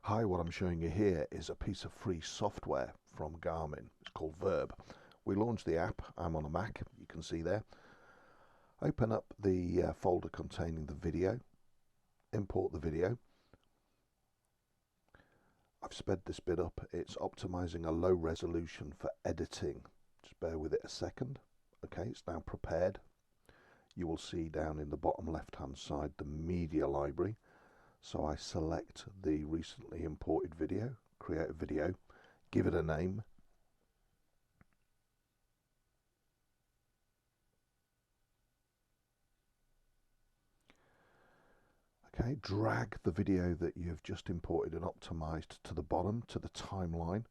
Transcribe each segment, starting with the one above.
Hi, what I'm showing you here is a piece of free software from Garmin. It's called VIRB. We launched the app. I'm on a Mac, you can see there. Open up the folder containing the video, import the video. I've sped this bit up. It's optimizing a low resolution for editing. Just bear with it a second. Okay, it's now prepared. You will see down in the bottom left hand side the media library. So I select the recently imported video, create a video, give it a name. Okay, drag the video that you've just imported and optimized to the bottom, to the timeline.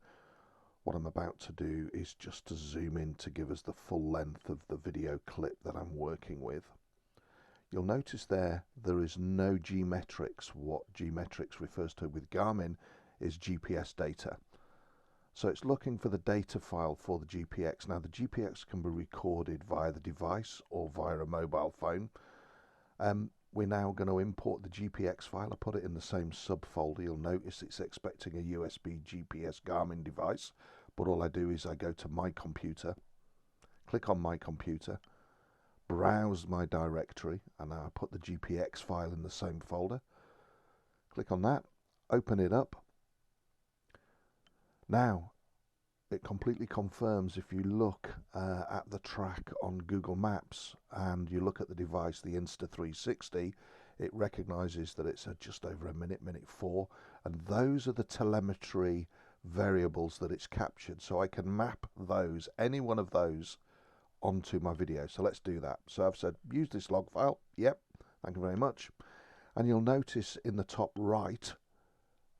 What I'm about to do is just to zoom in to give us the full length of the video clip that I'm working with. You'll notice there is no G-metrics. What G-metrics refers to with Garmin is GPS data. So it's looking for the data file for the GPX. Now the GPX can be recorded via the device or via a mobile phone. We're now going to import the GPX file. I put it in the same subfolder. You'll notice it's expecting a USB GPS Garmin device, but all I do is I go to my computer, click on my computer, browse my directory, and I put the GPX file in the same folder. Click on that, open it up. Now it completely confirms. If you look at the track on Google Maps and you look at the device, the Insta360, it recognizes that it's just over a minute, minute 4, and those are the telemetry variables that it's captured. So I can map those, any one of those, onto my video. So let's do that. So I've said use this log file. Yep, thank you very much. And you'll notice in the top right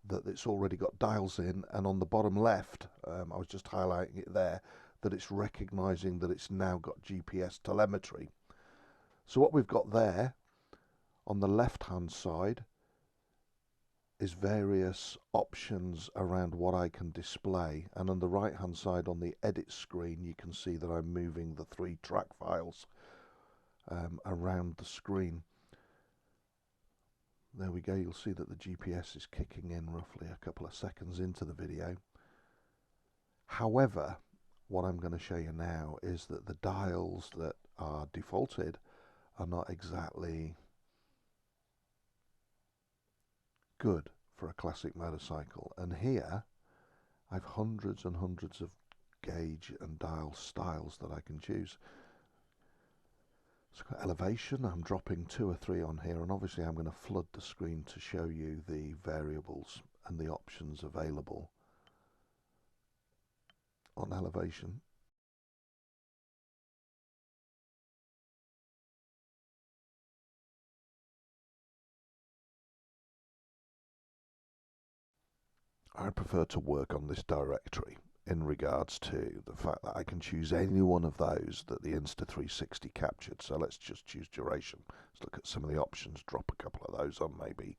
that it's already got dials in, and on the bottom left, I was just highlighting it there, that it's recognizing that it's now got GPS telemetry. So what we've got there on the left hand side is various options around what I can display, and on the right hand side on the edit screen you can see that I'm moving the 3 track files around the screen. There we go. You'll see that the GPS is kicking in roughly a couple of seconds into the video. However, what I'm going to show you now is that the dials that are defaulted are not exactly good for a classic motorcycle, and here I've hundreds and hundreds of gauge and dial styles that I can choose. So got elevation, I'm dropping 2 or 3 on here, and obviously I'm going to flood the screen to show you the variables and the options available on elevation. I prefer to work on this directory in regards to the fact that I can choose any one of those that the Insta360 captured. So let's just choose duration. Let's look at some of the options, drop a couple of those on maybe.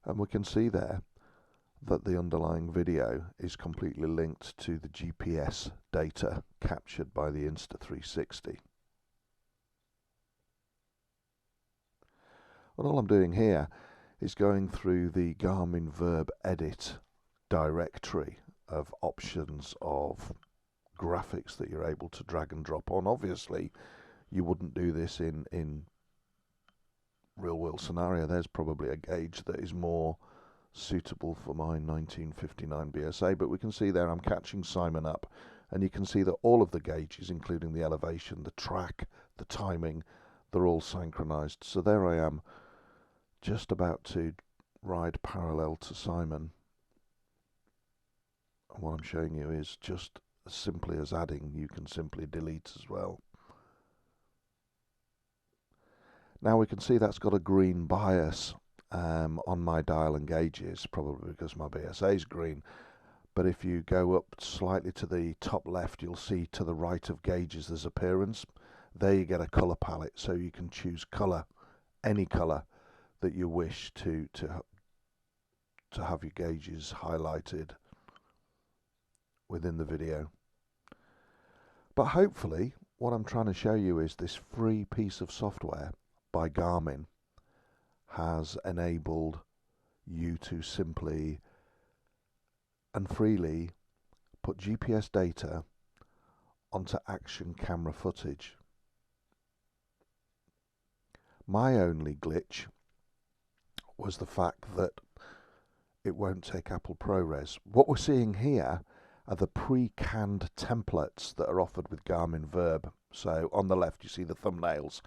And we can see there that the underlying video is completely linked to the GPS data captured by the Insta360. And all I'm doing here is going through the Garmin VIRB edit directory of options of graphics that you're able to drag and drop on. Obviously, you wouldn't do this in real world scenario. There's probably a gauge that is more suitable for my 1959 BSA, but we can see there I'm catching Simon up, and you can see that all of the gauges, including the elevation, the track, the timing, they're all synchronized. So there I am, just about to ride parallel to Simon, and what I'm showing you is just as simply as adding, you can simply delete as well. Now we can see that's got a green bias on my dial and gauges, probably because my BSA is green. But if you go up slightly to the top left, you'll see to the right of gauges there's appearance. There you get a color palette, so you can choose color, any color that you wish to have your gauges highlighted within the video. But hopefully what I'm trying to show you is this free piece of software by Garmin has enabled you to simply and freely put GPS data onto action camera footage. My only glitch was the fact that it won't take Apple ProRes. What we're seeing here are the pre-canned templates that are offered with Garmin VIRB. So on the left you see the thumbnails.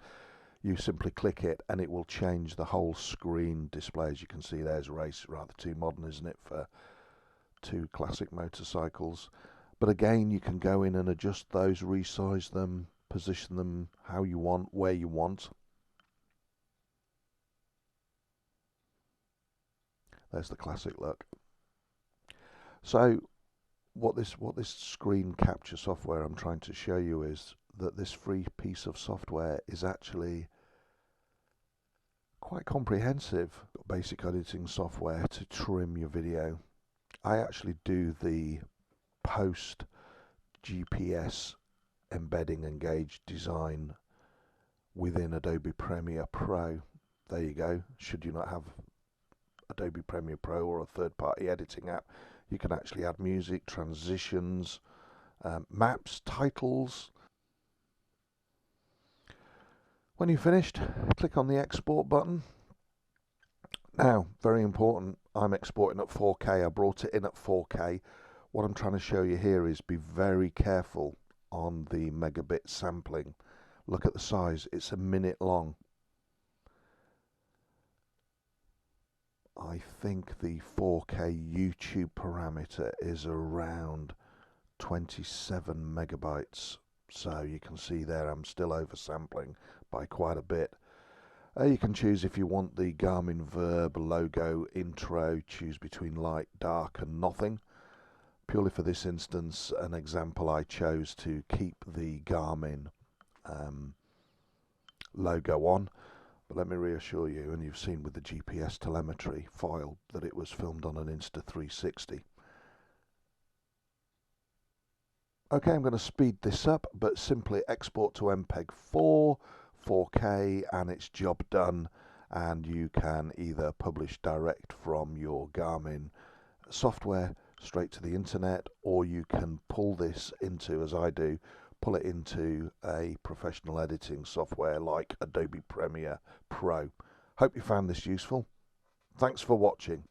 You simply click it and it will change the whole screen display. As you can see, there's a race. Rather too modern, isn't it, for two classic motorcycles? But again, you can go in and adjust those, resize them, position them how you want, where you want. There's the classic look. So what this screen capture software I'm trying to show you is that this free piece of software is actually quite comprehensive. Basic editing software to trim your video. I actually do the post GPS embedding and gauge design within Adobe Premiere Pro. There you go. Should you not have Adobe Premiere Pro or a third-party editing app, you can actually add music, transitions, maps, titles. When you're finished, click on the export button. Now, very important, I'm exporting at 4K. I brought it in at 4K. What I'm trying to show you here is be very careful on the megabit sampling. Look at the size, it's a minute long. I think the 4K YouTube parameter is around 27 megabytes. So you can see there I'm still oversampling by quite a bit. You can choose if you want the Garmin VIRB logo intro, choose between light, dark and nothing. Purely for this instance, an example, I chose to keep the Garmin logo on. But let me reassure you, and you've seen with the GPS telemetry file, that it was filmed on an Insta360. Okay, I'm going to speed this up, but simply export to MPEG 4, 4K, and it's job done. And you can either publish direct from your Garmin software straight to the internet, or you can pull this into, as I do, pull it into a professional editing software like Adobe Premiere Pro. Hope you found this useful. Thanks for watching.